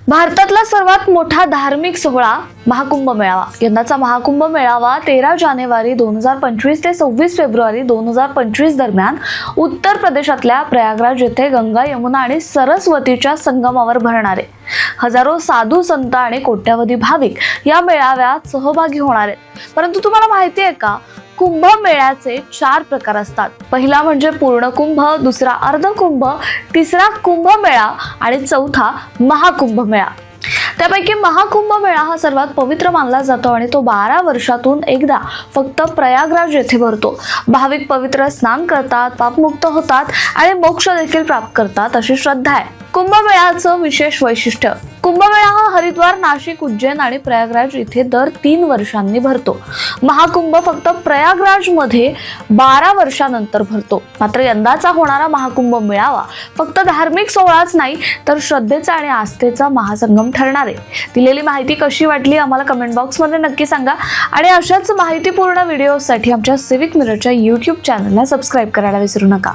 भारतातला सर्वात मोठा धार्मिक सोहळा महाकुंभ मेळावा। यंदाचा महाकुंभ मेळावा 13 जानेवारी 2025 ते 26 फेब्रुवारी 2025 दरम्यान उत्तर प्रदेशातल्या प्रयागराज येथे गंगा, यमुना आणि सरस्वतीच्या संगमावर भरणार आहे। हजारो साधू संत आणि कोट्यावधी भाविक या मेळाव्यात सहभागी होणार आहेत। परंतु तुम्हाला माहिती आहे का, कुंभमेळ्याचे 4 प्रकार असतात। पहिला म्हणजे पूर्ण कुंभ, दुसरा अर्ध कुंभ, तिसरा कुंभमेळा आणि चौथा महाकुंभ मेळा। त्यापैकी महाकुंभ मेळा हा सर्वात पवित्र मानला जातो आणि तो 12 वर्षातून एकदा फक्त प्रयागराज येथे भरतो। भाविक पवित्र स्नान करतात, पापमुक्त होतात आणि मोक्ष देखील प्राप्त करतात अशी श्रद्धा आहे। कुंभमेळ्याचं विशेष वैशिष्ट्य, कुंभमेळा हा हरिद्वार, नाशिक, उज्जैन आणि प्रयागराज इथे दर 3 वर्षांनी भरतो। महाकुंभ फक्त प्रयागराज मध्ये 12 वर्षानंतर भरतो। मात्र यंदाचा होणारा महाकुंभ मेळावा फक्त धार्मिक सोहळाच नाही तर श्रद्धेचा आणि आस्थेचा महासंगम ठरणार आहे। दिलेली माहिती कशी वाटली आम्हाला कमेंट बॉक्स मध्ये नक्की सांगा आणि अशाच माहितीपूर्ण व्हिडिओसाठी आमच्या सिविक मिररच्या YouTube चॅनलला सबस्क्राइब करायला विसरू नका।